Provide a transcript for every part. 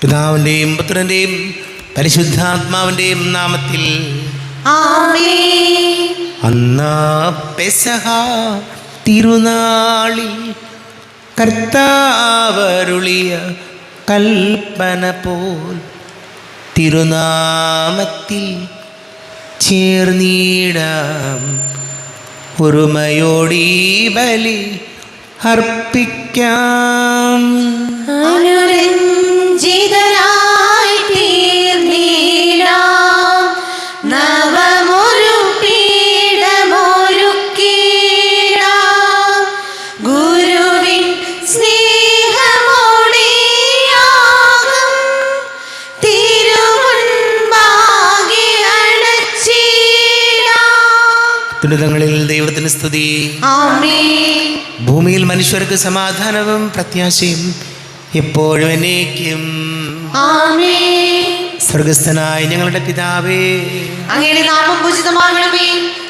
പിതാവിൻ്റെയും പുത്രൻ്റെയും പരിശുദ്ധാത്മാവിൻ്റെയും നാമത്തിൽ ആമേൻ. അന്നാ പെസഹ തിരുനാളിൽ കർത്താവരുളിയ കൽപ്പന പോൽ തിരുനാമത്തിൽ ചേർന്നിടാം. ഒരുമയോടീ ബലി അർപ്പിക്കാം. അനുരഞ്ജിതരായി തീർന്നിടാം. നവമൊരു പീഠമൊരുക്കിടാം. ഗുരുവിൻ സ്നേഹമോടെയാകും തിരുമുൻപാകെ അണച്ചിടാം. അത്യുന്നതങ്ങളിൽ ദൈവത്തിന് സ്തുതി. ആമേൻ. ഭൂമിയിൽ മനുഷ്യർക്ക് സമാധാനവും പ്രത്യാശയും എപ്പോഴും എന്നേക്കും. ആമേൻ. സ്വർഗസ്ഥനായ ഞങ്ങളുടെ പിതാവേ, അങ്ങയുടെ നാമം പൂജിതമാകണമേ.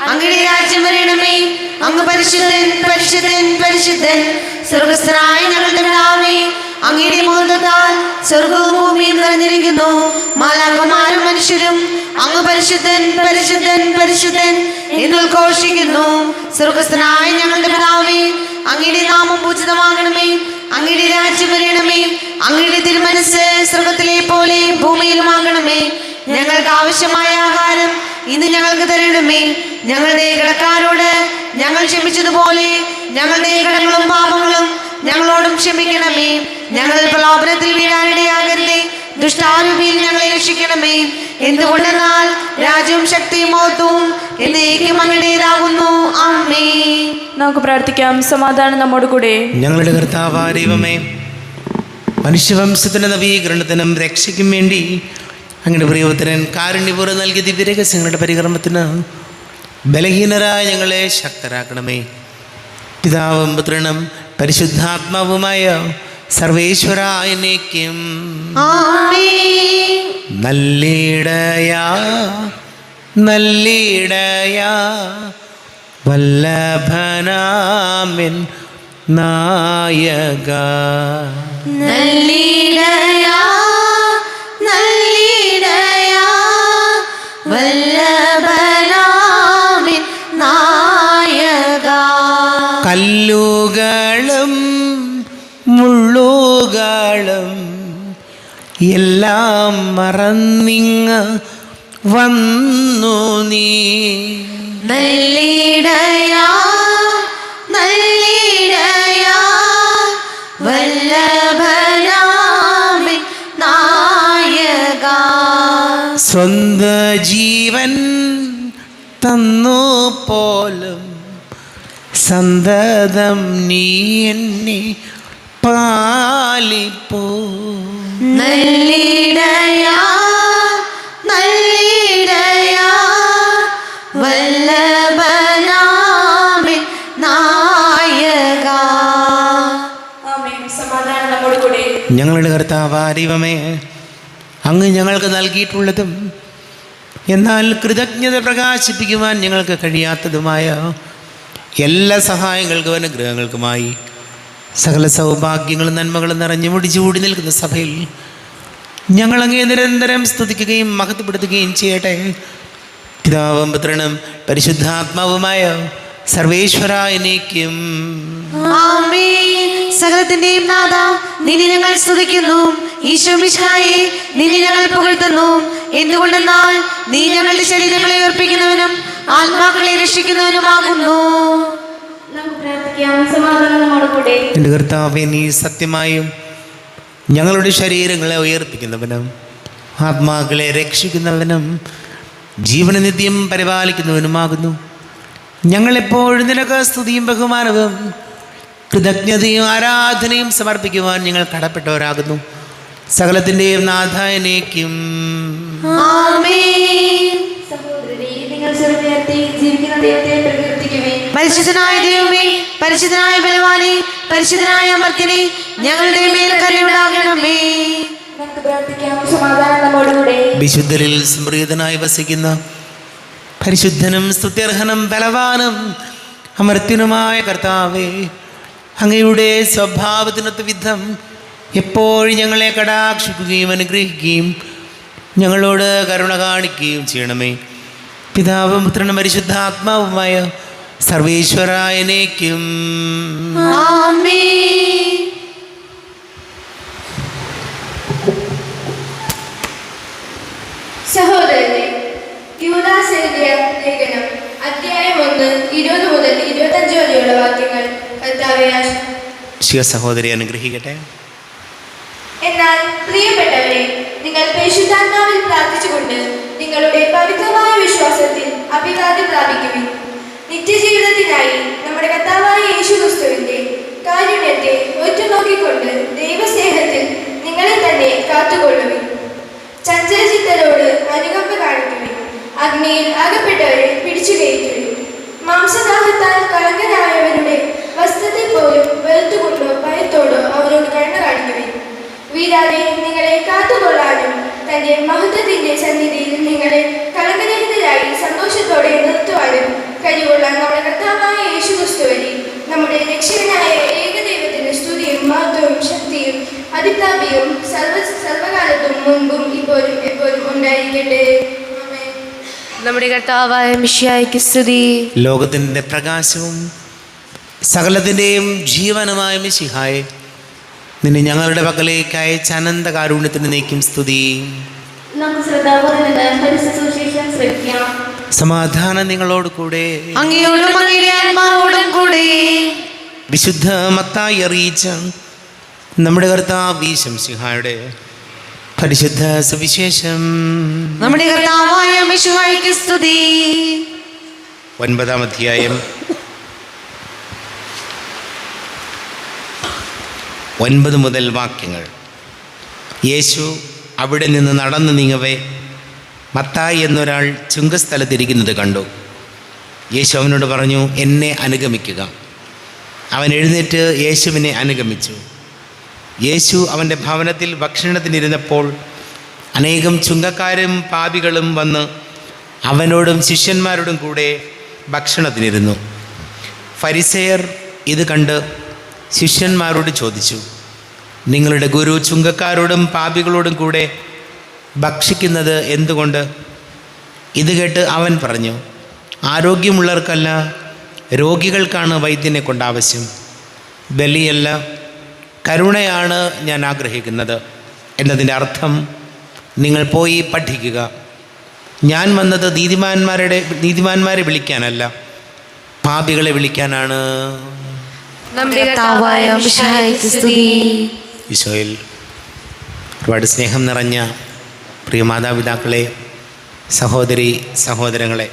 അങ്ങയുടെ രാജ്യം വരണമേ. അങ്ങ് പരിശുദ്ധൻ പരിശുദ്ധൻ പരിശുദ്ധൻ. സ്വർഗസ്ഥനായ ഞങ്ങളുടെ പിതാവേ, അങ്ങയുടെ മഹത്വത്താൽ സ്വർഗവും ഭൂമിയും നിറഞ്ഞിരിക്കുന്നു. മാലാഖമാരും മനുഷ്യരും അങ്ങ് പരിശുദ്ധൻ പരിശുദ്ധൻ പരിശുദ്ധൻ എന്ന് ഉദ്ഘോഷിക്കുന്നു. സ്വർഗസ്ഥനായ ഞങ്ങളുടെ പിതാവേ, അങ്ങയുടെ നാമം പൂജിതമാകണമേ. അങ്ങയുടെ രാജ്യം വരണമേ. അങ്ങയുടെ തിരുമനസ് സ്വർഗത്തിലെ പോലെ ഭൂമിയിലുമാകണമേ. ഞങ്ങൾക്ക് ആവശ്യമായ ആഹാരം ഇന്ന് ഞങ്ങൾക്ക് തരണമേ. ഞങ്ങളുടെ കടക്കാരോട് ഞങ്ങൾ ക്ഷമിച്ചതുപോലെ ഞങ്ങളുടെ കടങ്ങളും പാപങ്ങളും ഞങ്ങളോടും ക്ഷമിക്കണമേ. ഞങ്ങൾ പ്രലോഭനത്തിൽ വീഴാനിടയാകരുതേ. ദുഷ്ടാരൂപിയിൽ ഞങ്ങളെ രക്ഷിക്കണമേ. എന്തുകൊണ്ടെന്നാൽ രാജ്യവും ശക്തിയും മഹത്വവും എന്നേക്കും അങ്ങയുടേതാകുന്നു. ആമേൻ. നമുക്ക് പ്രാർത്ഥിക്കാം. സമാധാനം നമ്മോട് കൂടെ. ഞങ്ങളുടെ കർത്താവായ ദൈവമേ, മനുഷ്യവംശത്തിൻ്റെ നവീകരണത്തിനും രക്ഷയ്ക്കും വേണ്ടി അങ്ങയുടെ പ്രിയപുത്രൻ കാരുണ്യപൂർവ്വം നൽകിയ ദിവ്യരഹസ്യങ്ങളുടെ പരികർമ്മത്തിന് ബലഹീനരായ ഞങ്ങളെ ശക്തരാക്കണമേ. പിതാവും പുത്രനും പരിശുദ്ധാത്മാവുമായ സർവേശ്വരായ എന്നേക്കും. ആമേൻ. നല്ലിടയാ നല്ലിടയാ വല്ലഭനാമിൻ നായക. നല്ലിടയാ നല്ലിടയാ വല്ലഭനാമിൻ നായക. കല്ലുകളും മുള്ളുകളും എല്ലാം മറന്നിങ്ങ് വന്നു നീ. നല്ലിടയാ നല്ലിടയാ വല്ലഭനാമിൻ നായക. സ്വന്ത ജീവൻ തന്നു പോലും സന്തതം നീ എന്നെ പാലിപ്പോ. നല്ലിടയാ നല്ലിടയാ വല്ലഭനാമിൻ നായക. സമാധാനം നമ്മോട് കൂടെ. ഞങ്ങളുടെ കർത്താവായ ദൈവമേ, അങ്ങ് ഞങ്ങൾക്ക് നൽകിയിട്ടുള്ളതും എന്നാൽ കൃതജ്ഞത പ്രകാശിപ്പിക്കുവാൻ ഞങ്ങൾക്ക് കഴിയാത്തതുമായ എല്ലാ സഹായങ്ങൾക്കും അനുഗ്രഹങ്ങൾക്കുമായി സകല സൗഭാഗ്യങ്ങളും നന്മകളും നിറഞ്ഞു മുടിച്ചുകൂടി നിൽക്കുന്ന സഭയിൽ ഞങ്ങളങ്ങേ നിരന്തരം സ്തുതിക്കുകയും മഹത്വപ്പെടുത്തുകയും ചെയ്യട്ടെ. പിതാവും പുത്രനും പരിശുദ്ധാത്മാവുമായ സർവേശ്വരായ എന്നേക്കും. ആമേൻ. സകലത്തിന്റെയും നാഥ, നിന്നെ ഞങ്ങൾ സ്തുതിക്കുന്നു. ഈശോ മിശിഹായേ, നിന്നെ ഞങ്ങൾ പുകഴ്ത്തുന്നു. എന്തുകൊണ്ടെന്നാൽ നീ ഞങ്ങളുടെ ശരീരങ്ങളെ ഉയർപ്പിക്കുന്നവനും ആത്മാക്കളെ രക്ഷിക്കുന്നവനുമാകുന്നു. എൻ്റെ കർത്താവേ, നീ സത്യമായും ഞങ്ങളുടെ ശരീരങ്ങളെ ഉയർപ്പിക്കുന്നവനും ആത്മാക്കളെ രക്ഷിക്കുന്നവനും ജീവന നിത്യം പരിപാലിക്കുന്നവനുമാകുന്നു. ഞങ്ങളെപ്പോഴും നിനക്ക് സ്തുതിയും ബഹുമാനവും കൃതജ്ഞതയും ആരാധനയും സമർപ്പിക്കുവാൻ ഞങ്ങൾ കടപ്പെട്ടവരാകുന്നു. സകലത്തിൻ്റെയും നാഥായ എന്നേക്കും. ആമേൻ. പരിശുദ്ധനായ ദൈവമേ, പരിശുദ്ധനായ ബലവാനേ, പരിശുദ്ധനായ അമർത്യനേ, ഞങ്ങളുടെ മേൽ കരുണയുണ്ടാകണമേ. വിശുദ്ധരിൽ സ്മൃതനായി വസിക്കുന്ന പരിശുദ്ധനും സ്തുത്യർഹനും ബലവാനും അമർത്യനുമായ കർത്താവേ, അങ്ങയുടെ സ്വഭാവത്തിനൊത്ത വിധം എപ്പോഴും ഞങ്ങളെ കടാക്ഷിക്കുകയും അനുഗ്രഹിക്കുകയും ഞങ്ങളോട് കരുണ കാണിക്കുകയും ചെയ്യണമേ. പിതാവും പുത്രനും പരിശുദ്ധാത്മാവുമായ സർവേശ്വരായനേക്കും. ആമേൻ. സഹോദരനെ, യൂദാസ് എഴുതിയ ലേഖനം അധ്യായം 1 20 മുതൽ 25 വരെയുള്ള വാക്യങ്ങൾ കർത്താവേ സഹോദരി അനുഗ്രഹിക്കട്ടെ. എന്നാൽ പ്രിയപ്പെട്ടവരെ, നിങ്ങൾ പരിശുദ്ധാത്മാവിൽ പ്രാർത്ഥിച്ചുകൊണ്ട് നിങ്ങളുടെ പവിത്രമായ വിശ്വാസത്തിൽ അഭിവൃദ്ധി പ്രാപിക്കുവിൻ. നിത്യജീവിതത്തിനായി നമ്മുടെ കർത്താവായ യേശുക്രിസ്തുവിന്റെ കാരുണ്യത്തെ ഒറ്റുനോക്കിക്കൊണ്ട് ദൈവസ്നേഹത്തിൽ നിങ്ങളെ തന്നെ കാത്തുകൊള്ളുവിൻ. ചഞ്ചലചിത്തരോട് അനുകമ്പ കാണിക്കുവിൻ. അഗ്നിയിൽ അകപ്പെട്ടവരെ പിടിച്ചു കയറ്റുവിൻ. മാംസദാഹത്താൽ കളങ്കരായവരുടെ വസ്ത്രത്തെ പോലും വെറുത്തുകൊണ്ടോ ഭയത്തോടോ അവരോട് കരുണ കാണിക്കുവിൻ. വീരാതെ നിങ്ങളെ കാത്തുകൊള്ളാനും തന്റെ മഹത്വത്തിന്റെ സന്നിധിയിൽ നിങ്ങളെ കളങ്കരഹിതരായി സന്തോഷത്തോടെ നിർത്തുവാനും കഴിവുള്ള നമ്മുടെ കർത്താവായ യേശുക്രിസ്തു വഴി നമ്മുടെ രക്ഷകനായ ഏകദൈവത്തിന്റെ സ്തുതിയും മഹത്വവും ശക്തിയും അതിപ്രാപ്തിയും സർവകാലത്തും മുൻപും ഇപ്പോഴും എപ്പോഴും ഉണ്ടായിരിക്കട്ടെ. ആമേൻ. നമ്മുടെ കർത്താവായ മിശിഹായ്ക്ക് സ്തുതി. ലോകത്തിൻ്റെ പ്രകാശവും സകലത്തിൻ്റെയും ജീവനുമായ മിശിഹായെ, നിന്നെ ഞങ്ങളുടെ പക്കലേക്ക് അയച്ച അനന്ത കാരുണ്യത്തിന് നീക്കും സ്തുതി. നമുക്ക് ശ്രദ്ധാപൂർവ്വം പരിശുദ്ധ സുവിശേഷം ശ്രവിക്കാം. സമാധാനം നിങ്ങളോട് കൂടെ. അങ്ങയോടും അങ്ങയുടെ ആത്മാവോടും കൂടെ. വിശുദ്ധ മത്തായി അറിയിച്ച നമ്മുടെ കർത്താവ് ശംസിഹായുടെ പരിശുദ്ധ സുവിശേഷം. നമ്മുടെ കർത്താവായ മിശിഹായ്ക്ക് സ്തുതി. 9-ാം അധ്യായം 9 മുതൽ വാക്യങ്ങൾ. യേശു അവിടെ നിന്ന് നടന്നു നീങ്ങവേ മത്തായി എന്നൊരാൾ ചുങ്കസ്ഥലത്തിരിക്കുന്നത് കണ്ടു. യേശു അവനോട് പറഞ്ഞു, എന്നെ അനുഗമിക്കുക. അവൻ എഴുന്നേറ്റ് യേശുവിനെ അനുഗമിച്ചു. യേശു അവൻ്റെ ഭവനത്തിൽ ഭക്ഷണത്തിനിരുന്നപ്പോൾ അനേകം ചുങ്കക്കാരും പാപികളും വന്ന് അവനോടും ശിഷ്യന്മാരോടും കൂടെ ഭക്ഷണത്തിനിരുന്നു. ഫരിസേയർ ഇത് കണ്ട് ശിഷ്യന്മാരോട് ചോദിച്ചു, നിങ്ങളുടെ ഗുരു ചുങ്കക്കാരോടും പാപികളോടും കൂടെ ഭക്ഷിക്കുന്നത് എന്തുകൊണ്ട്? ഇത് കേട്ട് അവൻ പറഞ്ഞു, ആരോഗ്യമുള്ളവർക്കല്ല, രോഗികൾക്കാണ് വൈദ്യനെ കൊണ്ട് ആവശ്യം. ബലിയല്ല, കരുണയാണ് ഞാൻ ആഗ്രഹിക്കുന്നത് എന്നതിൻ്റെ അർത്ഥം നിങ്ങൾ പോയി പഠിക്കുക. ഞാൻ വന്നത് നീതിമാന്മാരെ വിളിക്കാനല്ല, പാപികളെ വിളിക്കാനാണ്. നമ്മുടെ കർത്താവായ മിശിഹായ്ക്ക് സ്തുതി. ഈശോയിൽ ഒരുപാട് സ്നേഹം നിറഞ്ഞ പ്രിയ മാതാപിതാക്കളെ, സഹോദരി സഹോദരങ്ങളെ,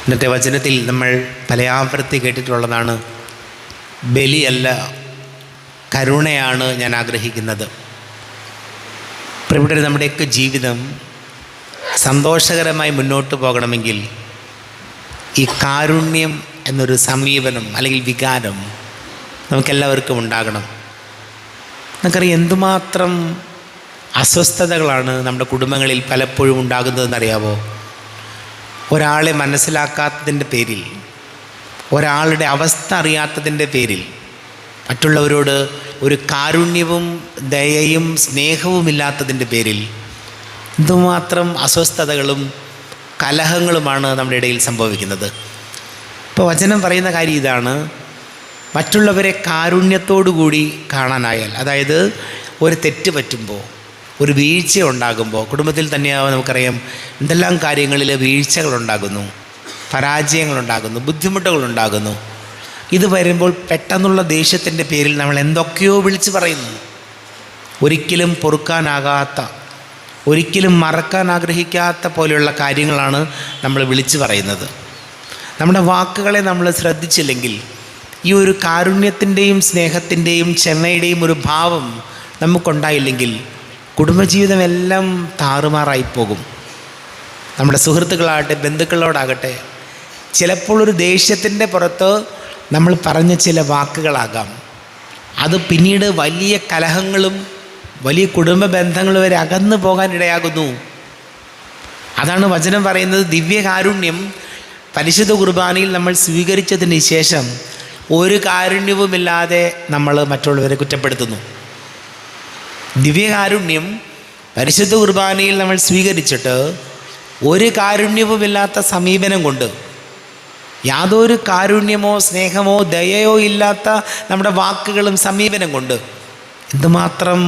ഇന്നത്തെ വചനത്തിൽ നമ്മൾ പല ആവർത്തി കേട്ടിട്ടുള്ളതാണ്, ബലിയല്ല കരുണയാണ് ഞാൻ ആഗ്രഹിക്കുന്നത്. പ്രിയപ്പെട്ടവരെ, നമ്മുടെയൊക്കെ ജീവിതം സന്തോഷകരമായി മുന്നോട്ട് പോകണമെങ്കിൽ ഈ കാരുണ്യം എന്നൊരു സമീപനം അല്ലെങ്കിൽ വികാരം നമുക്കെല്ലാവർക്കും ഉണ്ടാകണം. നമുക്കറിയാം എന്തുമാത്രം അസ്വസ്ഥതകളാണ് നമ്മുടെ കുടുംബങ്ങളിൽ പലപ്പോഴും ഉണ്ടാകുന്നതെന്നറിയാവോ? ഒരാളെ മനസ്സിലാക്കാത്തതിൻ്റെ പേരിൽ, ഒരാളുടെ അവസ്ഥ അറിയാത്തതിൻ്റെ പേരിൽ, മറ്റുള്ളവരോട് ഒരു കാരുണ്യവും ദയയും സ്നേഹവും ഇല്ലാത്തതിൻ്റെ പേരിൽ എന്തുമാത്രം അസ്വസ്ഥതകളും കലഹങ്ങളുമാണ് നമ്മുടെ ഇടയിൽ സംഭവിക്കുന്നത്. ഇപ്പോൾ വചനം പറയുന്ന കാര്യം ഇതാണ്, മറ്റുള്ളവരെ കാരുണ്യത്തോടു കൂടി കാണാനായാൽ, അതായത് ഒരു തെറ്റ് പറ്റുമ്പോൾ, ഒരു വീഴ്ച ഉണ്ടാകുമ്പോൾ, കുടുംബത്തിൽ തന്നെയാവും നമുക്കറിയാം എന്തെല്ലാം കാര്യങ്ങളിൽ വീഴ്ചകളുണ്ടാകുന്നു, പരാജയങ്ങളുണ്ടാകുന്നു, ബുദ്ധിമുട്ടുകളുണ്ടാകുന്നു. ഇത് വരുമ്പോൾ പെട്ടെന്നുള്ള ദേഷ്യത്തിൻ്റെ പേരിൽ നമ്മൾ എന്തൊക്കെയോ വിളിച്ച് പറയുന്നു. ഒരിക്കലും പൊറുക്കാനാകാത്ത, ഒരിക്കലും മറക്കാൻ ആഗ്രഹിക്കാത്ത പോലെയുള്ള കാര്യങ്ങളാണ് നമ്മൾ വിളിച്ച് പറയുന്നത്. നമ്മുടെ വാക്കുകളെ നമ്മൾ ശ്രദ്ധിച്ചില്ലെങ്കിൽ ഈ ഒരു കാരുണ്യത്തിൻ്റെയും സ്നേഹത്തിൻ്റെയും ക്ഷമയുടെയും ഒരു ഭാവം നമുക്കുണ്ടായില്ലെങ്കിൽ കുടുംബജീവിതം എല്ലാം താറുമാറായിപ്പോകും. നമ്മുടെ സുഹൃത്തുക്കളാകട്ടെ, ബന്ധുക്കളോടാകട്ടെ, ചിലപ്പോൾ ഒരു ദേഷ്യത്തിൻ്റെ പുറത്ത് നമ്മൾ പറഞ്ഞ ചില വാക്കുകളാകാം, അത് പിന്നീട് വലിയ കലഹങ്ങളും വലിയ കുടുംബ ബന്ധങ്ങൾ വരെ അകന്നു പോകാൻ ഇടയാകുന്നു. അതാണ് വചനം പറയുന്നത്, ദിവ്യകാരുണ്യം പരിശുദ്ധ കുർബാനയിൽ നമ്മൾ സ്വീകരിച്ചതിന് ശേഷം ഒരു കാരുണ്യവുമില്ലാതെ നമ്മൾ മറ്റുള്ളവരെ കുറ്റപ്പെടുത്തുന്നു. ദിവ്യകാരുണ്യം പരിശുദ്ധ കുർബാനയിൽ നമ്മൾ സ്വീകരിച്ചിട്ട് ഒരു കാരുണ്യവുമില്ലാത്ത സമീപനം കൊണ്ട്, യാതൊരു കാരുണ്യമോ സ്നേഹമോ ദയയോ ഇല്ലാത്ത നമ്മുടെ വാക്കുകളും സമീപനം കൊണ്ട് എന്തുമാത്രം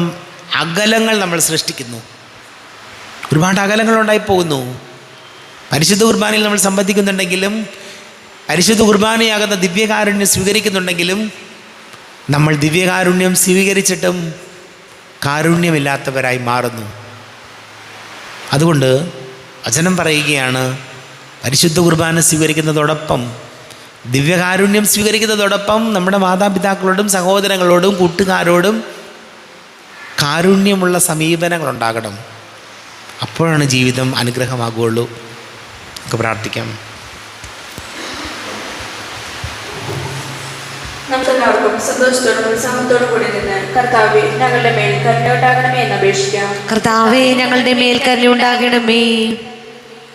അകലങ്ങൾ നമ്മൾ സൃഷ്ടിക്കുന്നു. ഒരുപാട് അകലങ്ങളുണ്ടായി പോകുന്നു. പരിശുദ്ധ കുർബാനയിൽ നമ്മൾ സംബന്ധിക്കുന്നുണ്ടെങ്കിലും പരിശുദ്ധ കുർബാനയാകുന്ന ദിവ്യകാരുണ്യം സ്വീകരിക്കുന്നുണ്ടെങ്കിലും നമ്മൾ ദിവ്യകാരുണ്യം സ്വീകരിച്ചിട്ടും കാരുണ്യമില്ലാത്തവരായി മാറുന്നു. അതുകൊണ്ട് വചനം പറയുകയാണ്, പരിശുദ്ധ കുർബാന സ്വീകരിക്കുന്നതോടൊപ്പം ദിവ്യകാരുണ്യം സ്വീകരിക്കുന്നതോടൊപ്പം നമ്മുടെ മാതാപിതാക്കളോടും സഹോദരങ്ങളോടും കൂട്ടുകാരോടും കാരുണ്യമുള്ള സമീപനങ്ങളുണ്ടാകണം. അപ്പോഴാണ് ജീവിതം അനുഗ്രഹമാകുകയുള്ളൂ. നമുക്ക് പ്രാർത്ഥിക്കാം. നമുക്കെല്ലാവർക്കും സന്തോഷത്തോടും ഉത്സാഹത്തോടും കൂടി നിന്ന് കർത്താവേ ഞങ്ങളുടെ മേൽ കരുണയുണ്ടാകണമേ എന്ന് അപേക്ഷിക്കാം. കർത്താവേ ഞങ്ങളുടെ മേൽ കരുണയുണ്ടാകണമേ.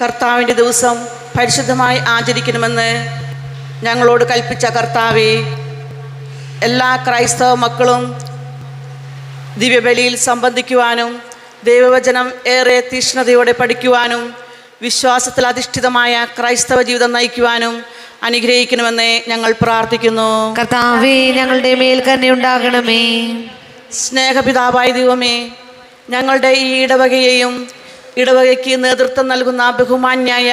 കർത്താവിൻ്റെ ദിവസം പരിശുദ്ധമായി ആചരിക്കണമെന്ന് ഞങ്ങളോട് കൽപ്പിച്ച കർത്താവേ, എല്ലാ ക്രൈസ്തവ മക്കളും ദിവ്യബലിയിൽ സംബന്ധിക്കുവാനും ദൈവവചനം ഏറെ തീക്ഷ്ണതയോടെ പഠിക്കുവാനും വിശ്വാസത്തിൽ അധിഷ്ഠിതമായ ക്രൈസ്തവ ജീവിതം നയിക്കുവാനും അനുഗ്രഹിക്കണമെന്ന് ഞങ്ങൾ പ്രാർത്ഥിക്കുന്നു. കർത്താവേ ഞങ്ങളുടെ മേൽ കരുണയുണ്ടാകണമേ. സ്നേഹപിതാവായ ദൈവമേ, ഞങ്ങളുടെ ഈ ഇടവകയെയും ഇടവകയ്ക്ക് നേതൃത്വം നൽകുന്ന ബഹുമാന്യായ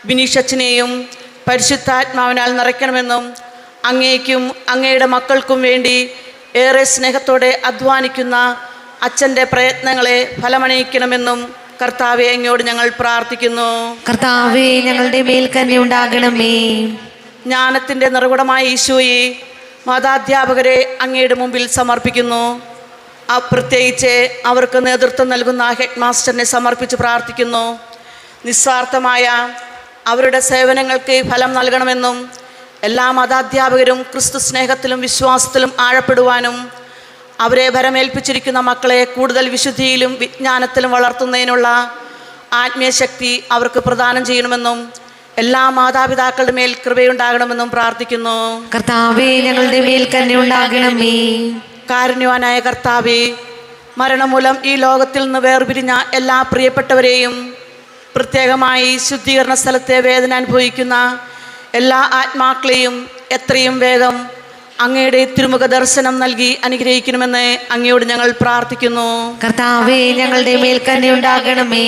ബിനീഷച്ചനെയും പരിശുദ്ധാത്മാവിനാൽ നിറയ്ക്കണമെന്നും അങ്ങേക്കും അങ്ങയുടെ മക്കൾക്കും വേണ്ടി ഏറെ സ്നേഹത്തോടെ അധ്വാനിക്കുന്ന അച്ഛൻ്റെ പ്രയത്നങ്ങളെ ഫലമണിയിക്കണമെന്നും കർത്താവെ അങ്ങയോട് ഞങ്ങൾ പ്രാർത്ഥിക്കുന്നു. കർത്താവേ ഞങ്ങളുടെ മേൽ കരുണയുണ്ടാകണമേ. ജ്ഞാനത്തിൻ്റെ നിറകുടമായ ഈശോയെ മതാധ്യാപകരെ അങ്ങയുടെ മുമ്പിൽ സമർപ്പിക്കുന്നു. പ്രത്യേകിച്ച് അവർക്ക് നേതൃത്വം നൽകുന്ന ഹെഡ് മാസ്റ്ററിനെ സമർപ്പിച്ച് പ്രാർത്ഥിക്കുന്നു. നിസ്വാർത്ഥമായ അവരുടെ സേവനങ്ങൾക്ക് ഫലം നൽകണമെന്നും എല്ലാ മതാധ്യാപകരും ക്രിസ്തു സ്നേഹത്തിലും വിശ്വാസത്തിലും ആഴപ്പെടുവാനും അവരെ ഭരമേൽപ്പിച്ചിരിക്കുന്ന മക്കളെ കൂടുതൽ വിശുദ്ധിയിലും വിജ്ഞാനത്തിലും വളർത്തുന്നതിനുള്ള ആത്മീയശക്തി അവർക്ക് പ്രദാനം ചെയ്യണമെന്നും എല്ലാ മാതാപിതാക്കളുടെ മേൽ കൃപയുണ്ടാകണമെന്നും പ്രാർത്ഥിക്കുന്നു. കർത്താവേ ഞങ്ങളുടെ മേൽ കരുണയുണ്ടാകണമേ. കാരുണ്യവാനായ കർത്താവേ, മരണം മൂലം ഈ ലോകത്തിൽ നിന്ന് വേർപിരിഞ്ഞ എല്ലാ പ്രിയപ്പെട്ടവരെയും, പ്രത്യേകമായി ശുദ്ധീകരണ സ്ഥലത്തെ വേദന അനുഭവിക്കുന്ന എല്ലാ ആത്മാക്കളെയും എത്രയും വേഗം അങ്ങയുടെ തിരുമുഖ ദർശനം നൽകി അനുഗ്രഹിക്കണമെന്ന് അങ്ങയോട് ഞങ്ങൾ പ്രാർത്ഥിക്കുന്നു. കർത്താവേ ഞങ്ങളുടെ മേൽ കരുണയുണ്ടാകണമേ.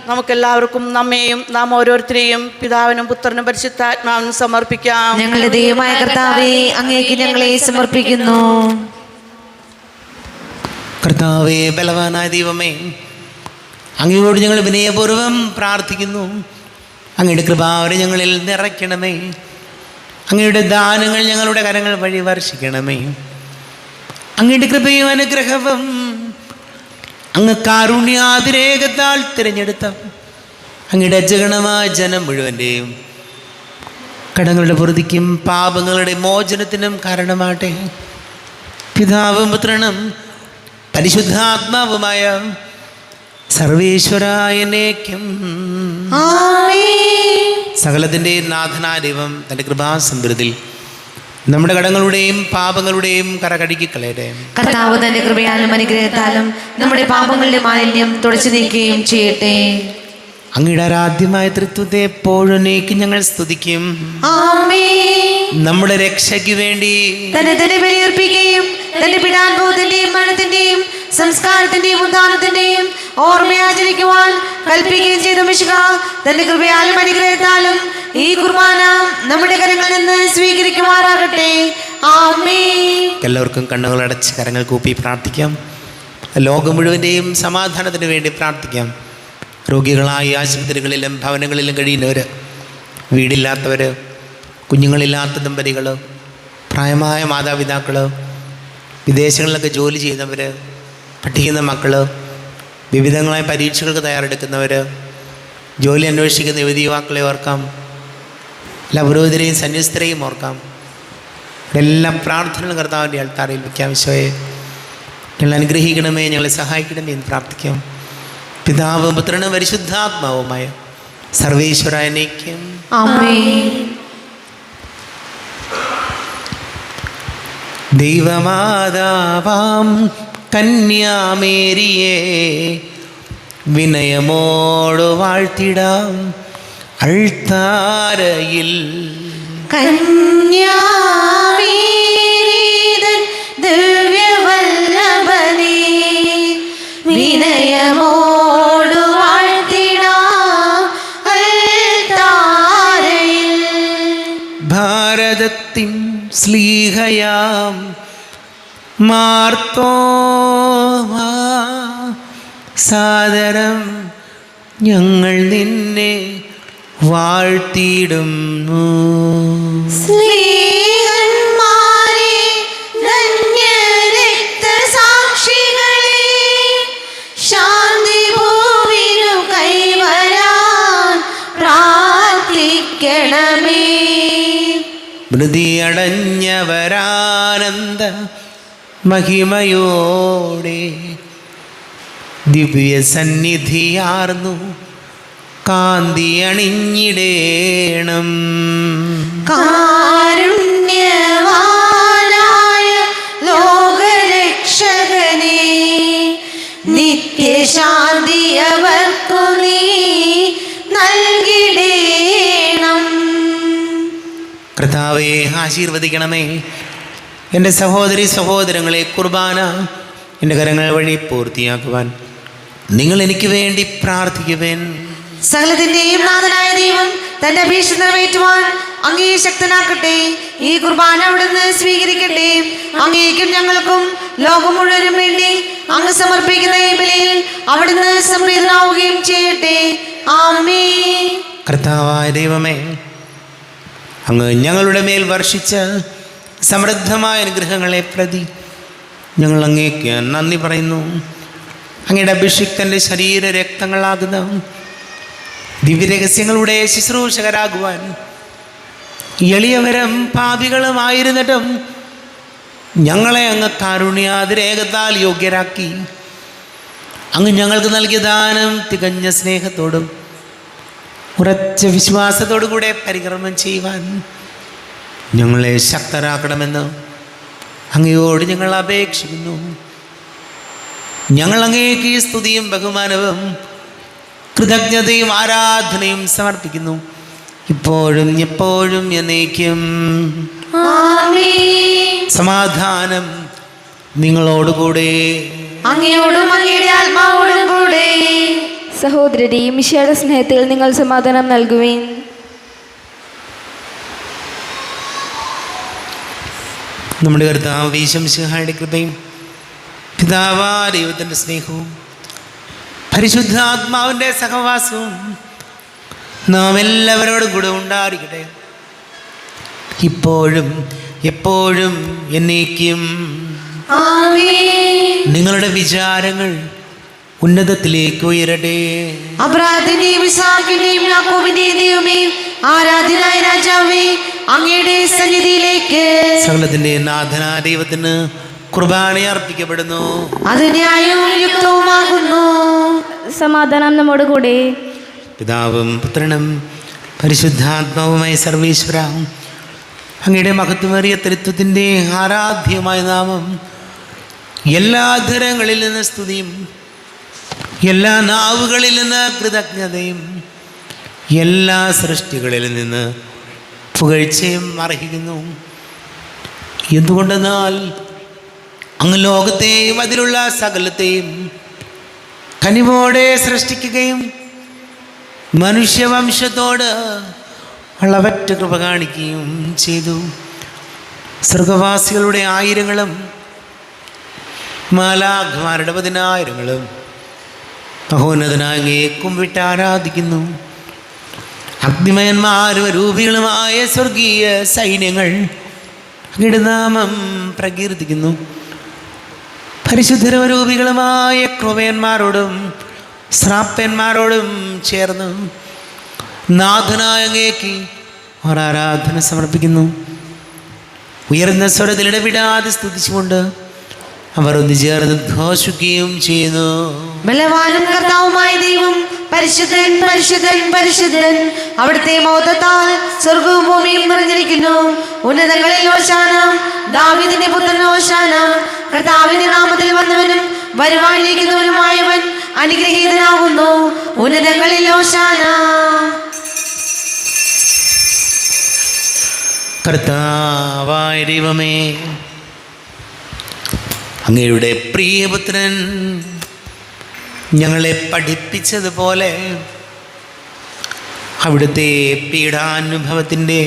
നമുക്കെല്ലാവർക്കും നമ്മെയും നാം ഓരോരുത്തരെയും പിതാവിനും പുത്രനും പരിശുദ്ധാത്മാവിനും സമർപ്പിക്കാം. ഞങ്ങളുടെ ദൈവമായ കർത്താവേ അങ്ങേക്ക് ഞങ്ങളെ സമർപ്പിക്കുന്നു. കർത്താവേ, ബലവാനായ ദൈവമേ, അങ്ങയോട് ഞങ്ങൾ വിനയപൂർവ്വം പ്രാർത്ഥിക്കുന്നു. അങ്ങയുടെ കൃപാവരെ ഞങ്ങളിൽ നിറയ്ക്കണമേ. അങ്ങയുടെ ദാനങ്ങൾ ഞങ്ങളുടെ കരങ്ങൾ വഴി വർഷിക്കണമേ. അങ്ങയുടെ കൃപയും അനുഗ്രഹവും അങ്ങ് കാരുണ്യാതിരേകത്താൽ തിരഞ്ഞെടുത്ത അങ്ങയുടെ അജഗണമായ ജനം മുഴുവൻ്റെയും കടങ്ങളുടെ പൊറുതിക്കും പാപങ്ങളുടെ മോചനത്തിനും കാരണമാട്ടെ. പിതാവും പുത്രനും പരിശുദ്ധാത്മാവുമായ സർവേശ്വരായനേക്കും സകലത്തിൻ്റെ നാഥനായ ദൈവം തൻ്റെ കൃപാസമൃദ്ധിയിൽ നമ്മുടെ കടങ്ങളുടെയും പാപങ്ങളുടെയും കരകഴുകി കളയട്ടെ. കർത്താവ് തന്റെ കൃപയാലും അനുഗ്രഹത്താലും നമ്മുടെ പാപങ്ങളുടെ മാലിന്യം തുടച്ചു നീക്കുകയും ചെയ്യട്ടെ. അങ്ങയുടെ ആരാധ്യമായ തൃത്വത്തെ എപ്പോഴേക്കും ഞങ്ങൾ സ്തുതിക്കും. നമ്മുടെ രക്ഷയ്ക്ക് വേണ്ടി തന്നെ ബലിയർപ്പിക്കുകയും തന്റെ പീഡാനുഭവത്തിന്റെയും മരണത്തിന്റെയും സംസ്കാരത്തിന്റെയും ഉദ്ധാനത്തിന്റെയും ഓർമ്മയാചരിക്കുവാൻ കൽപ്പിക്കുകയും ചെയ്ത മിശിഹ തന്റെ കൃപയാലും അനുഗ്രഹത്താലും ഈ കുർബാന നമ്മുടെ കരങ്ങളിൽ നിന്ന് സ്വീകരിക്കുമാറാകട്ടെ. ആമേൻ. എല്ലാവർക്കും കണ്ണുകൾ അടച്ച് കരങ്ങൾ കൂപ്പി പ്രാർത്ഥിക്കാം. ലോകം മുഴുവൻ്റെയും സമാധാനത്തിന് വേണ്ടി പ്രാർത്ഥിക്കാം. രോഗികളായി ആശുപത്രികളിലും ഭവനങ്ങളിലും കഴിയുന്നവർ, വീടില്ലാത്തവർ, കുഞ്ഞുങ്ങളില്ലാത്ത ദമ്പതികൾ, പ്രായമായ മാതാപിതാക്കൾ, വിദേശങ്ങളിലൊക്കെ ജോലി ചെയ്യുന്നവർ, പഠിക്കുന്ന മക്കൾ, വിവിധങ്ങളായ പരീക്ഷകൾക്ക് തയ്യാറെടുക്കുന്നവർ, ജോലി അന്വേഷിക്കുന്ന യുവതി യുവാക്കളെ ഓർക്കാം. എല്ലാ പുരോഹിതരെയും സന്യസ്തരെയും ഓർക്കാം. എല്ലാ പ്രാർത്ഥനകളും കർത്താവിൻ്റെ അൾത്താരയിൽ വയ്ക്കാം. ഈശോയെ ഞങ്ങൾ അനുഗ്രഹിക്കണമേ, ഞങ്ങളെ സഹായിക്കണമേ എന്ന് പ്രാർത്ഥിക്കാം. പിതാവും പുത്രനും പരിശുദ്ധാത്മാവുമായ സർവേശ്വരായനേക്കും ആമേൻ. ദൈവമാതാവാം കന്യാമേരിയെ വിനയമോട് വാഴ്ത്തിടാം അൾത്താരയിൽ. കന്യാമേരീതൻ ദിവ്യവല്ലഭനേ, വിനയമോടു വാഴ്ത്തിടാം അൾത്താരയിൽ. ഭാരതത്തിൻ സ്ലീഹയാം മാർത്തോമാ, സാദരം ഞങ്ങൾ നിന്നെ വാഴ്ത്തിയിടുന്നു. സ്നേഹന്മാരെ, ധന്യരക്തസാക്ഷികളെ, ശാന്തി ഭൂവിനു കൈവരാൻ പ്രാർത്ഥിക്കണമേ. മൃതിയടഞ്ഞവരാനന്ദ മഹിമയോടെ ദിവ്യ സന്നിധിയാർന്നു കാന്തി അണിഞ്ഞിടേണം. കാരുണ്യവാനായ ലോകരക്ഷകനേ, നിത്യശാന്തി അവർക്കു നീ നൽകിടേണം. കർത്താവേ, ആശീർവദിക്കണമേ. എൻ്റെ സഹോദരി സഹോദരങ്ങളെ, കുർബാന എൻ്റെ കരങ്ങൾ വഴി പൂർത്തിയാക്കുവാൻ നിങ്ങൾ എനിക്ക് വേണ്ടി പ്രാർത്ഥിക്കുവേൻ. സകലത്തിന്റെയും നാഥനായ ദൈവം തന്റെ അപേക്ഷ നിറവേറ്റുവാൻ അങ്ങേ ശക്തനാക്കട്ടെ. ഈ കുർബാന അവിടുന്ന് സ്വീകരിക്കട്ടെ. അങ്ങേക്കും ഞങ്ങൾക്കും ലോകം മുഴുവനും വേണ്ടി അങ്ങ് സമർപ്പിക്കുന്ന ഈ ബലിയിൽ അവിടുന്ന് സംപ്രീതനാവുകയും ചെയ്യട്ടെ. ആമേൻ. കർത്താവായ ദൈവമേ, അങ്ങ് ഞങ്ങളുടെ മേൽ വർഷിച്ച സമൃദ്ധമായ അനുഗ്രഹങ്ങളെ പ്രതി ഞങ്ങൾ അങ്ങേക്ക് നന്ദി പറയുന്നു. അങ്ങയുടെ അഭിഷിക്തൻ്റെ ശരീര രക്തങ്ങളാകുന്ന ദിവ്യരഹസ്യങ്ങളുടെ ശുശ്രൂഷകരാകുവാൻ എളിയവരും പാപികളുമായിരുന്നിട്ടും ഞങ്ങളെ അങ്ങ് കാരുണ്യാതിരേകത്താൽ യോഗ്യരാക്കി. അങ്ങ് ഞങ്ങൾക്ക് നൽകിയ ദാനം തികഞ്ഞ സ്നേഹത്തോടും ഉറച്ച വിശ്വാസത്തോടു കൂടെ പരികർമ്മം ചെയ്യുവാൻ ഞങ്ങളെ ശക്തരാക്കണമെന്ന് അങ്ങയോട് ഞങ്ങൾ അപേക്ഷിക്കുന്നു. ഞങ്ങൾ അങ്ങേക്ക് ഈ സ്തുതിയും ബഹുമാനവും കൃതജ്ഞതയും ആരാധനയും സമർപ്പിക്കുന്നു, ഇപ്പോഴും എപ്പോഴും എന്നേക്കും. ആമേൻ. സമാധാനം നിങ്ങളോടുകൂടെ. അങ്ങയോടും അങ്ങയുടെ ആത്മാവോടും കൂടെ. സഹോദരരെ, മിശിഹായുടെ സ്നേഹത്തിൽ നിങ്ങൾ സമാധാനം നൽകുവിൻ. നമ്മുടെ കർത്താവ് ഈശോ മിശിഹായുടെ കൃപയും പിതാവായ ദൈവത്തിൻ്റെ സ്നേഹവും പരിശുദ്ധാത്മാവിൻ്റെ സഹവാസവും നാം എല്ലാവരോടും കൂടെ ഉണ്ടായിരിക്കട്ടെ, ഇപ്പോഴും എപ്പോഴും എന്നേക്കും. ആമേൻ. നിങ്ങളുടെ വിചാരങ്ങൾ ഉന്നതത്തിലേക്ക് ഉയരട്ടെ. അബ്രാഹാമിന്റെയും ഇസ്ഹാക്കിന്റെയും യാക്കോബിന്റെയും ദൈവമേ, ആരാധ്യനായ രാജാവേ, അങ്ങയുടെ സന്നിധിയിലേക്ക് സകലത്തിൻ്റെ നാഥനായ ദൈവത്തിന് കുർബാന അർപ്പിക്കപ്പെടുന്നു. അത് ന്യായവും യുക്തവുമാകുന്നു. സമാധാനം നമ്മോട് കൂടെ. പിതാവും പുത്രനും പരിശുദ്ധാത്മാവുമായ സർവീശ്വര, അങ്ങയുടെ മഹത്വമേറിയ ത്രിത്വത്തിൻ്റെ ആരാധ്യമായ നാമം എല്ലാ ധരങ്ങളിൽ നിന്ന് സ്തുതിയും എല്ലാ നാവുകളിൽ നിന്ന് കൃതജ്ഞതയും എല്ലാ സൃഷ്ടികളിൽ നിന്ന് പുകഴ്ചയും അർഹിക്കുന്നു. എന്തുകൊണ്ടെന്നാൽ അങ്ങ് ലോകത്തെയും അതിലുള്ള സകലത്തെയും കനിവോടെ സൃഷ്ടിക്കുകയും മനുഷ്യവംശത്തോട് അളവറ്റ കൃപ കാണിക്കുകയും ചെയ്തു. സ്വർഗവാസികളുടെ ആയിരങ്ങളും മാലാഖമാരുടെ 10,000ങ്ങളും മഹോന്നതനായ അങ്ങേക്കും വിട്ട് ആരാധിക്കുന്നു. അഗ്നിമയന്മാരും രൂപികളുമായ സ്വർഗീയ സൈന്യങ്ങൾ അങ്ങയുടെ നാമം പ്രകീർത്തിക്കുന്നു. പരിശുദ്ധരൂപികളുമായ ക്രോവേന്മാരോടും ശ്രാപ്പന്മാരോടും ചേർന്ന് നാഥനായ അങ്ങേക്ക് അവർ ആരാധന സമർപ്പിക്കുന്നു. ഉയർന്ന സ്വരത്തിൽ ഇടപെടാതെ സ്തുതിച്ചുകൊണ്ട് അവർ ഒന്ന് ചേർന്ന് ഘോഷിക്കുകയും ചെയ്യുന്നു. ബലവാനും കർത്താവുമായ ദൈവം പരിശുദ്ധൻ പരിശുദ്ധൻ പരിശുദ്ധൻ, അവിടുത്തെ മൗതത്താൽ സ്വർഗവും ഭൂമിയും നിറഞ്ഞിരിക്കുന്നു. ഉന്നതങ്ങളിൽ ഹോശാന, ദാവീദിന്റെ പുത്രൻ ഹോശാന. കർത്താവിന്റെ നാമത്തിൽ വന്നവനും വരുവാനിരിക്കുന്നവനുമായവൻ അനുഗ്രഹീതനാകുന്നു. ഉന്നതങ്ങളിൽ ഹോശാന. കർത്താവായ ദൈവമേ, അങ്ങയുടെ പ്രിയപുത്രൻ ഞങ്ങളെ പഠിപ്പിച്ചതുപോലെ അവിടുത്തെ പീഡാനുഭവത്തിൻ്റെ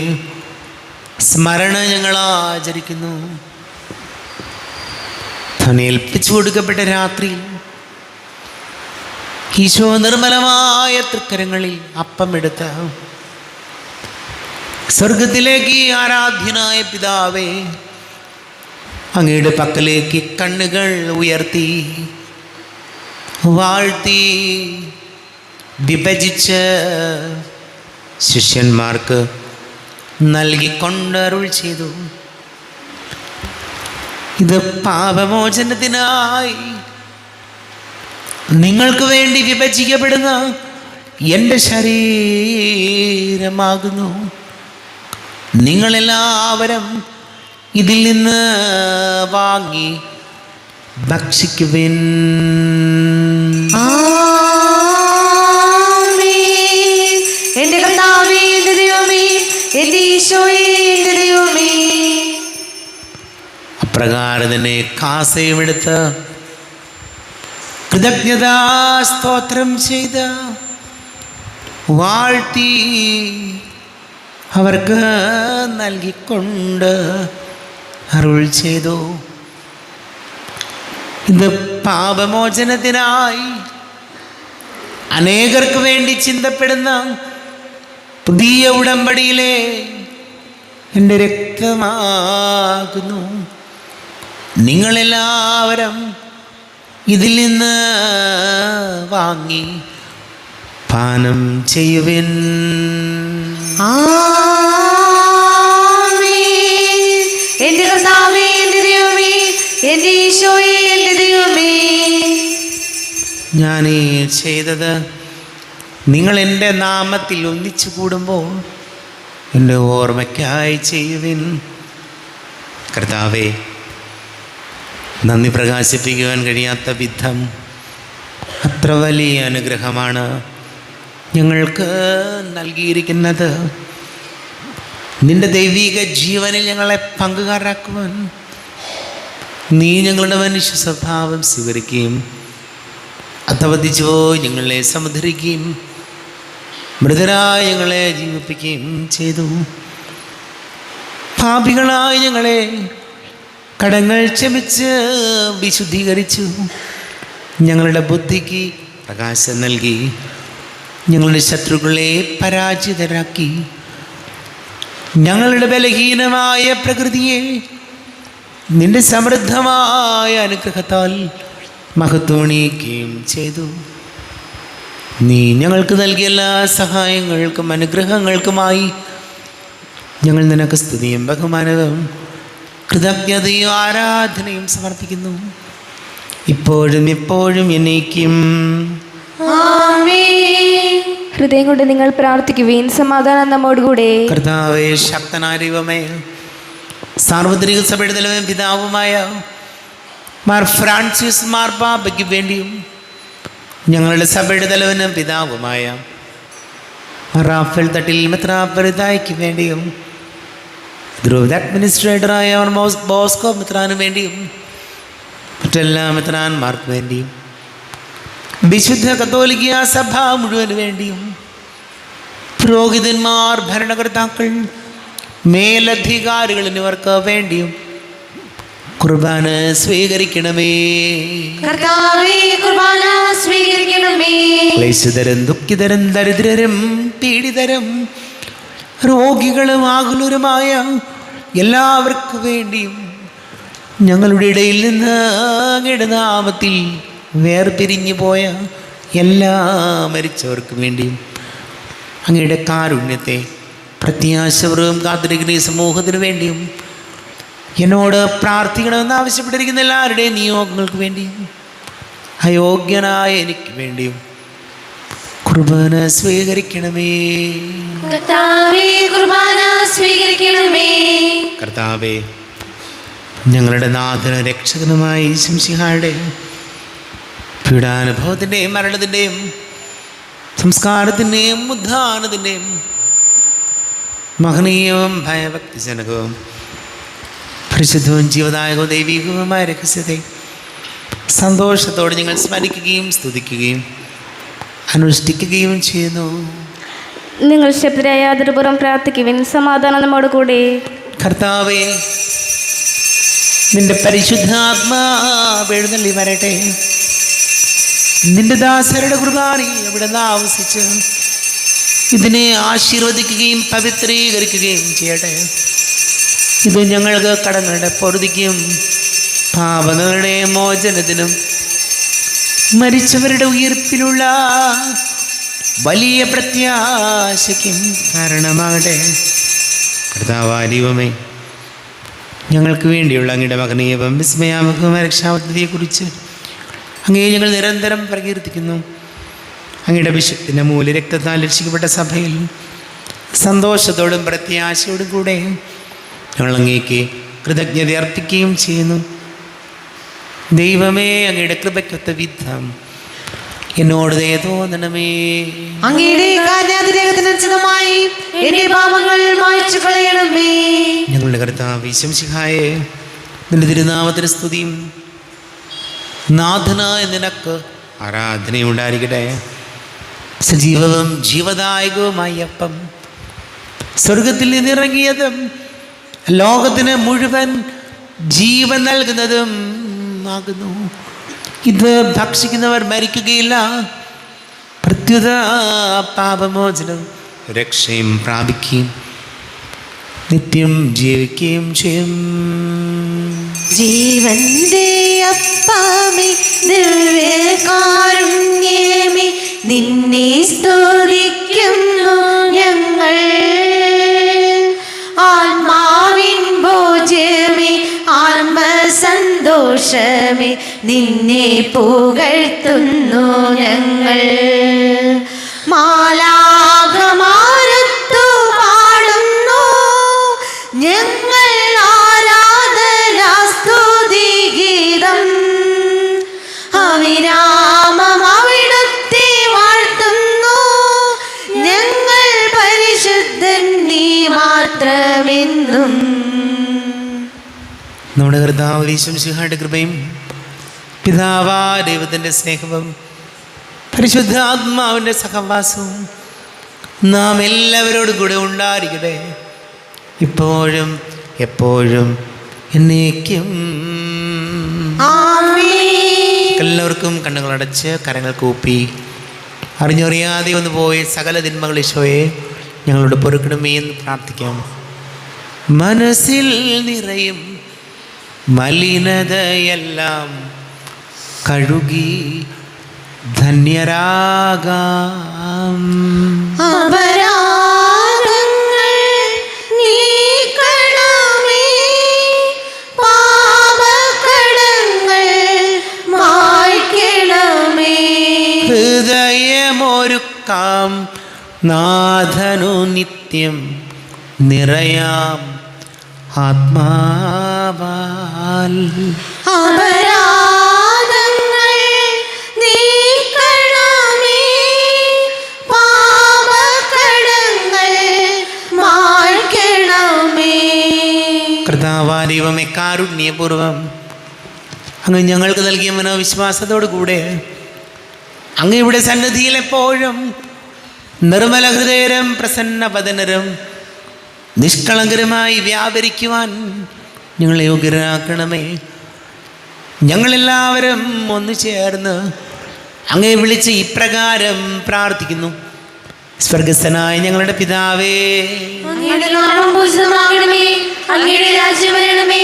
സ്മരണ ഞങ്ങൾ ആചരിക്കുന്നു. തന്നെ ഏൽപ്പിച്ചു കൊടുക്കപ്പെട്ട രാത്രി ഈശോ നിർമ്മലമായ തൃക്കരങ്ങളിൽ അപ്പമെടുത്ത സ്വർഗത്തിലേക്ക് ആരാധ്യനായ പിതാവേ, അങ്ങയുടെ പക്കലേക്ക് കണ്ണുകൾ ഉയർത്തി വാഴ്ത്തി വിഭജിച്ച് ശിഷ്യന്മാർക്ക് നൽകിക്കൊണ്ടരുൾ ചെയ്തു. ഇത് പാപമോചനത്തിനായി നിങ്ങൾക്ക് വേണ്ടി വിഭജിക്കപ്പെടുന്ന എൻ്റെ ശരീരമാകുന്നു. നിങ്ങളെല്ലാവരും ഇതിൽ നിന്ന് വാങ്ങി ഭക്ഷിക്കുവിൻ. എന്റെ കർത്താവേ, എന്റെ ദൈവമേ, എന്റെ ഈശോയേ, എന്റെ ദൈവമേ. അപ്രകാരം തന്നെ കാസയുമെടുത്ത് കൃതജ്ഞതാ സ്തോത്രം ചെയ്ത് വാഴ്ത്തി അവർക്ക് നൽകിക്കൊണ്ട് അരുൾ ചെയ്തു. ഇത് പാപമോചനത്തിനായി അനേകർക്ക് വേണ്ടി ചിന്തപ്പെടുന്ന പുതിയ ഉടമ്പടിയിലെ എൻ്റെ രക്തമാകുന്നു. നിങ്ങളെല്ലാവരും ഇതിൽ നിന്ന് വാങ്ങി പാനം ചെയ്യുവിൻ. എന്റെ കർത്താവേ, എന്റെ ദൈവമേ, എന്റെ ഈശോയേ, എന്റെ ദൈവമേ. ഞാൻ ഈ ചെയ്തത് നിങ്ങൾ എൻ്റെ നാമത്തിൽ ഒന്നിച്ചു കൂടുമ്പോൾ എൻ്റെ ഓർമ്മയ്ക്കായി ചെയ്യുവിൻ. കർത്താവേ, നന്ദി പ്രകാശിപ്പിക്കുവാൻ കഴിയാത്ത വിധം അത്ര വലിയ അനുഗ്രഹമാണ് ഞങ്ങൾക്ക് നൽകിയിരിക്കുന്നത്. നിന്റെ ദൈവിക ജീവനിൽ ഞങ്ങളെ പങ്കുകാരാക്കുവാൻ നീ ഞങ്ങളുടെ മനുഷ്യ സ്വഭാവം സ്വീകരിക്കുകയും അധവധിച്ചു പോയി ഞങ്ങളെ സമുദ്ധരിക്കുകയും മൃതരായി ഞങ്ങളെ ജീവിപ്പിക്കുകയും ചെയ്തു. പാപികളായി ഞങ്ങളെ കടങ്ങൾ ക്ഷമിച്ച് വിശുദ്ധീകരിച്ചു. ഞങ്ങളുടെ ബുദ്ധിക്ക് പ്രകാശം നൽകി ഞങ്ങളുടെ ശത്രുക്കളെ പരാജിതരാക്കി. ഞങ്ങളുടെ ബലഹീനമായ പ്രകൃതിയെ നിന്റെ സമൃദ്ധമായ അനുഗ്രഹത്താൽ മഹത്വണിയിക്കുകയും ചെയ്തു. നീ ഞങ്ങൾക്ക് നൽകിയ എല്ലാ സഹായങ്ങൾക്കും അനുഗ്രഹങ്ങൾക്കുമായി ഞങ്ങൾ നിനക്ക് സ്തുതിയും ബഹുമാനവും കൃതജ്ഞതയും ആരാധനയും സമർപ്പിക്കുന്നു, ഇപ്പോഴും എപ്പോഴും എന്നേക്കും. ഹൃദയം കൊണ്ട് നിങ്ങൾ പ്രാർത്ഥിക്കുവിൻ. സമാധാനം നമ്മോടുകൂടെ. കർത്താവേ, ശക്തനായ ദൈവമേ, സാർവത്രിക സഭയുടെ തലവനും പിതാവുമായ മാർ ഫ്രാൻസിസ് മാർപ്പാപ്പയ്ക്ക് വേണ്ടിയും ഞങ്ങളുടെ സഭയുടെ തലവനും പിതാവുമായ റാഫേൽ തട്ടിൽ മെത്രാപ്പൊലീത്തായ്ക്ക് വേണ്ടിയും ഗ്രൂപ്പ് അഡ്മിനിസ്ട്രേറ്ററായ ബോസ്കോ മെത്രാന് വേണ്ടിയും മറ്റെല്ലാ മെത്രാന്മാർക്ക് വേണ്ടിയും വിശുദ്ധ കത്തോലിക്ക സഭ മുഴുവന് വേണ്ടിയും പുരോഹിതന്മാർ, ഭരണകർത്താക്കൾ, മേലധികാരികൾ എന്നിവർക്ക് വേണ്ടിയും കുർബാന സ്വീകരിക്കണമേ. കർത്താവേ, കുർബാന സ്വീകരിക്കണമേ. ക്ലേശിതരും ദുഃഖിതരും ദരിദ്രരും പീഡിതരും രോഗികളും ആകുലരുമായ എല്ലാവർക്കും വേണ്ടിയും ഞങ്ങളുടെ ഇടയിൽ നിന്ന് അങ്ങയുടെ നാമത്തിൽ വേർപിരിഞ്ഞു പോയ എല്ലാ മരിച്ചവർക്കും വേണ്ടിയും അങ്ങയുടെ കാരുണ്യത്തെ പ്രത്യാശപൂർവ്വം കാത്തിരിക്കുന്ന ഈ സമൂഹത്തിന് വേണ്ടിയും എന്നോട് പ്രാർത്ഥിക്കണമെന്ന് ആവശ്യപ്പെട്ടിരിക്കുന്ന എല്ലാവരുടെയും നിയോഗങ്ങൾക്ക് വേണ്ടിയും അയോഗ്യനായ എനിക്ക് വേണ്ടിയും കുർബാന സ്വീകരിക്കണമേ. കർത്താവേ, കുർബാന സ്വീകരിക്കണമേ. കർത്താവേ, ഞങ്ങളുടെ നാഥന രക്ഷകനുമായി ശംസിഹായുടെ പീഡാനുഭവത്തിൻ്റെയും മരണത്തിൻ്റെയും സംസ്കാരത്തിൻ്റെയും ഉദ്ധാനത്തിൻ്റെയും മഹനീയവും ഭയഭക്തിജനകവും പരിശുദ്ധവും ജീവദായകവും ദൈവികവുമായ രഹസ്യത്തെ സന്തോഷത്തോടെ ഞങ്ങൾ സ്മരിക്കുകയും സ്തുതിക്കുകയും അനുഷ്ഠിക്കുകയും ചെയ്യുന്നു. നിങ്ങൾ ശബ്ദരായ അതിർപുറം പ്രാർത്ഥിക്കുവിൻ. സമാധാനം നമ്മോട് കൂടെ. കർത്താവേ, നിന്റെ പരിശുദ്ധാത്മാവ് എഴുന്നള്ളി വരട്ടെ. നിന്റെ ദാസരുടെ കുർബാനയിൽ അവിടെ നിന്ന് ആവസിച്ച് ഇതിനെ ആശീർവദിക്കുകയും പവിത്രീകരിക്കുകയും ചെയ്യട്ടെ. ഇത് ഞങ്ങൾക്ക് കടങ്ങളുടെ പൊറുതിക്കും പാപങ്ങളുടെ മോചനത്തിനും മരിച്ചവരുടെ ഉയർപ്പിലുള്ള വലിയ പ്രത്യാശയ്ക്കും കാരണമാകട്ടെ. കർത്താവായ ദൈവമേ, ഞങ്ങൾക്ക് വേണ്ടിയുള്ള അങ്ങയുടെ മകനീയവും വിസ്മയാമുഖമായ രക്ഷാപദ്ധതിയെക്കുറിച്ച് അങ്ങയെ ഞങ്ങൾ നിരന്തരം പ്രകീർത്തിക്കുന്നു. അങ്ങയുടെ വിശുദ്ധിൻ്റെ മൂല്യ രക്തത്താൽ രക്ഷിക്കപ്പെട്ട സഭയിൽ സന്തോഷത്തോടും പ്രത്യാശയോടും കൂടെ ഞങ്ങൾ അങ്ങേക്ക് കൃതജ്ഞത അർപ്പിക്കുകയും ചെയ്യുന്നു. ദൈവമേ, അങ്ങയുടെ കൃപയ്ക്കൊത്ത വിധം എന്നോട് ദയ തോന്നണമേ. അങ്ങയുടെ കാരുണ്യാതിരേകത്തിനനുസൃതമായി എന്റെ പാപങ്ങൾ മായ്ച്ചു കളയണമേ. ഞങ്ങളുടെ കർത്താവ് ഈശോമിശിഹായേ, നിന്റെ തിരുനാമത്തിന് സ്തുതിയും നാഥനായ നിനക്ക് ആരാധനയുണ്ടായിരിക്കട്ടെ. സജീവവും ജീവദായകവുമായ അപ്പം സ്വർഗത്തിൽ നിന്നിറങ്ങിയതും ലോകത്തിന് മുഴുവൻ ജീവൻ നൽകുന്നതും ആകുന്നു. ഇത് ഭക്ഷിക്കുന്നവർ മരിക്കുകയില്ല, പ്രത്യുത പാപമോചനം രക്ഷയും പ്രാപിക്കുകയും നിത്യം ജീവിക്കുകയും ചെയ്യും. ജീവന്റെ അപ്പമേ, ദിവ്യകാരുണ്യമേ, നിന്നെ സ്തുതിക്കുന്നു ഞങ്ങൾ. ആത്മാവിൻ ഭോജ്യമേ, ആത്മസന്തോഷമേ, നിന്നെ പുകഴ്ത്തുന്നു ഞങ്ങൾ. മാലാഖമാരൊത്തു പാടുന്നു ഞങ്ങൾ ആരാധനാസ്തുതി ഗീതം. അവിരാമം അവിടുത്തെ വാഴ്ത്തുന്നു ഞങ്ങൾ. പരിശുദ്ധൻ നീ മാത്രമെന്നും. നമ്മുടെ കർത്താവ് ഈശോമിശിഹായുടെ കൃപയും പിതാവായ ദൈവത്തിൻ്റെ സ്നേഹവും പരിശുദ്ധാത്മാവിൻ്റെ സഹവാസവും നാം എല്ലാവരോടും കൂടെ ഉണ്ടായിരിക്കട്ടെ, ഇപ്പോഴും എപ്പോഴും എന്നേക്കും. എല്ലാവർക്കും കണ്ണുകളടച്ച് കരങ്ങൾ കൂപ്പി അറിഞ്ഞറിയാതെ ഒന്ന് പോയി സകല തിന്മകൾ ഈശോയെ ഞങ്ങളോട് പൊറുക്കണമേ എന്ന് പ്രാർത്ഥിക്കാം. മനസ്സിൽ നിറയും മലിനതയെല്ലാം കഴുകി ധന്യരാകാം. അപരാധങ്ങൾ നീക്കണമേ, പാപകടങ്ങൾ മായ്ക്കണമേ. ഹൃദയമൊരുക്കാം നാഥനു നിത്യം നിറയാം ആത്മാവാൽ. അപരാധങ്ങൾ നീക്കണമേ, പാപകടങ്ങൾ മായ്ക്കണമേ. കർത്താവായ ദൈവമേ, കാരുണ്യപൂർവം അങ്ങ് ഞങ്ങൾക്ക് നൽകിയ മനോവിശ്വാസത്തോടു കൂടെ അങ്ങയുടെ സന്നിധിയിൽ എപ്പോഴും നിർമ്മല ഹൃദയരും പ്രസന്നവദനരും നിഷ്കളങ്കരമായി വ്യാപരിക്കുവാൻ ഞങ്ങളെ യോഗ്യരാക്കണമേ. ഞങ്ങളെല്ലാവരും ഒന്നു ചേർന്ന് അങ്ങയെ വിളിച്ച് ഇപ്രകാരം പ്രാർത്ഥിക്കുന്നു. സ്വർഗസ്ഥനായ ഞങ്ങളുടെ പിതാവേ, അങ്ങയുടെ നാമം പൂജിതമാകണമേ. അങ്ങയുടെ രാജ്യം വരണമേ.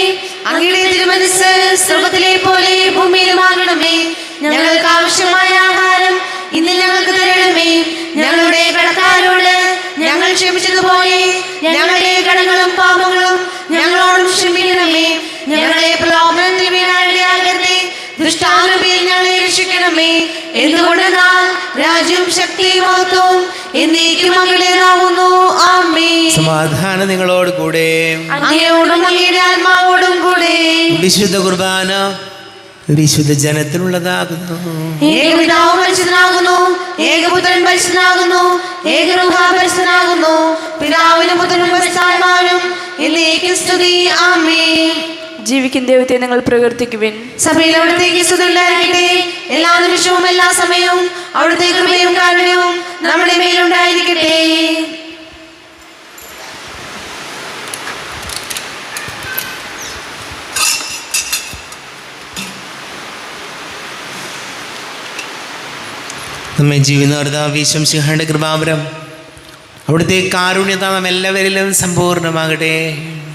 അങ്ങയുടെ തിരുമനസ്സ് സ്വർഗ്ഗത്തിലെ പോലെ ഭൂമിയിലുമാകണമേ. ഞങ്ങൾക്ക് ആവശ്യമായ ആഹാരം ഇന്ന് ഞങ്ങൾക്ക് തരണമേ. ഞങ്ങളുടെ കടക്കാരോട് ഞങ്ങൾ ക്ഷമിച്ചതുപോലെ ഞങ്ങളുടെ കടങ്ങളും പാപങ്ങളും ഞങ്ങളോടും ക്ഷമിക്കണമേ. ഞങ്ങളെ പ്രലോഭനത്തിൽ വീഴാനിടയാകരുതേ, ദുഷ്ടാരൂപിയിൽ ഞങ്ങളെ രക്ഷിക്കണമേ. എന്തുകൊണ്ടെന്നാൽ രാജ്യവും ശക്തിയും മഹത്വവും എന്നേക്കും അങ്ങയുടേതാകുന്നു. ആമേൻ. സമാധാനം നിങ്ങളോട് കൂടെ. അങ്ങയോടും അങ്ങയുടെ ആത്മാവോടും കൂടെ. വിശുദ്ധ കുർബാന വിശുദ്ധ ജനത്തിനുള്ളതാകുന്നു. ഏകപിതാവ് പരിശുദ്ധനാകുന്നു, ഏകപുത്രൻ പരിശുദ്ധനാകുന്നു, ഏകരൂഹ പരിശുദ്ധനാകുന്നു, പിതാവിനും പുത്രനും പരിശുദ്ധാത്മാവിനും എന്നേക്കും സ്തുതി. ആമേൻ. ജീവിക്കുന്ന ദൈവത്തെ നിങ്ങൾ പ്രകീർത്തിക്കുവിൻ. സഭയിൽ അവിടുത്തേക്ക് സ്തുതി ഉണ്ടായിരിക്കട്ടെ. എല്ലാ നിമിഷവും എല്ലാ സമയവും അവിടുത്തെ കൃപയും കാരുണ്യവും നമ്മുടെ മേലുണ്ടായിരിക്കട്ടെ. നമ്മെ ജീവിതർദ്ദാവിശംസിഹയുടെ കൃപാവരം അവിടുത്തെ കാരുണ്യത നാം എല്ലാവരിലും സമ്പൂർണ്ണമാകട്ടെ.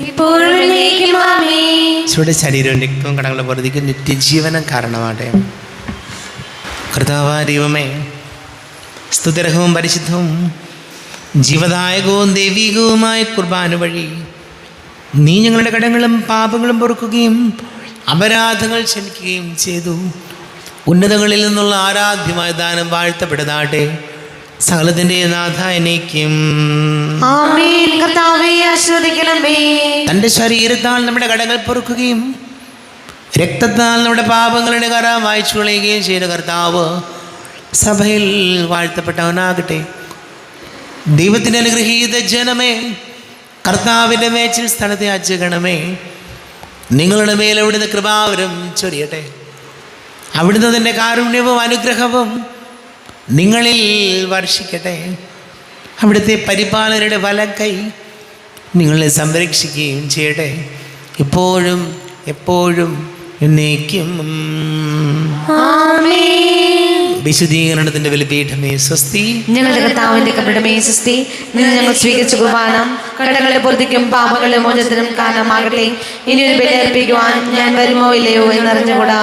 ഇപ്പോഴും എന്നേക്കും ആമേൻ. ഈശോയുടെ ശരീരവും രക്തവും കടങ്ങളുടെ പുറത്തേക്ക് നിത്യജീവനം കാരണമാകട്ടെ. കർത്താവായ ദൈവമേ, സ്തുതിർഹവും പരിശുദ്ധവും ജീവദായകവും ദൈവികവുമായ കുർബാന വഴി നീ ഞങ്ങളുടെ കടങ്ങളും പാപങ്ങളും പൊറുക്കുകയും അപരാധങ്ങൾ ക്ഷമിക്കുകയും ചെയ്തു. ഉന്നതങ്ങളിൽ നിന്നുള്ള ആരാധ്യമായ ദാനം വാഴ്ത്തപ്പെടുന്നാട്ടെ. സകലത്തിൻ്റെ നാഥ എന്നേക്കും ആമേൻ. കർത്താവേ ആശീർവദിക്കണമേ. തൻ്റെ ശരീരത്താൽ നമ്മുടെ കടങ്ങൾ പൊറുക്കുകയും രക്തത്താൽ നമ്മുടെ പാപങ്ങളുടെ കറ മായ്ച്ചു കളയുകയും ചെയ്ത കർത്താവ് സഭയിൽ വാഴ്ത്തപ്പെട്ടവനാകട്ടെ. ദൈവത്തിൻ്റെ അനുഗ്രഹീത ജനമേ, കർത്താവിൻ്റെ മേച്ചിൽ സ്ഥലത്തെ അജഗണമേ, നിങ്ങളുടെ മേൽ അവിടുന്ന് കൃപാവരം ചൊരിയട്ടെ. അവിടുന്ന് തൻ്റെ കാരുണ്യവും അനുഗ്രഹവും നിങ്ങളിൽ വർഷിക്കട്ടെ. അവിടുത്തെ പരിപാലനയുടെ വലം കൈ നിങ്ങളെ സംരക്ഷിക്കുകയും ചെയ്യട്ടെ, ഇപ്പോഴും എപ്പോഴും എന്നേക്കും. വിശുദ്ധീകരണത്തിന്റെ ബലിപീഠമേ സ്വസ്തി. ഞങ്ങളുടെ കർത്താവിന്റെ കബടമേ സ്വസ്തി. നിന്ന് ഞങ്ങൾ സ്വീകരിച്ച കുർബാന കടങ്ങളുടെ പൊറുതിക്കും പാപങ്ങളുടെ മോചനത്തിനും കാരണമാകട്ടെ. ഇനിയൊരു ബലി അർപ്പിക്കുവാൻ ഞാൻ വരുമോ ഇല്ലയോ എന്നറിഞ്ഞുകൂടാ.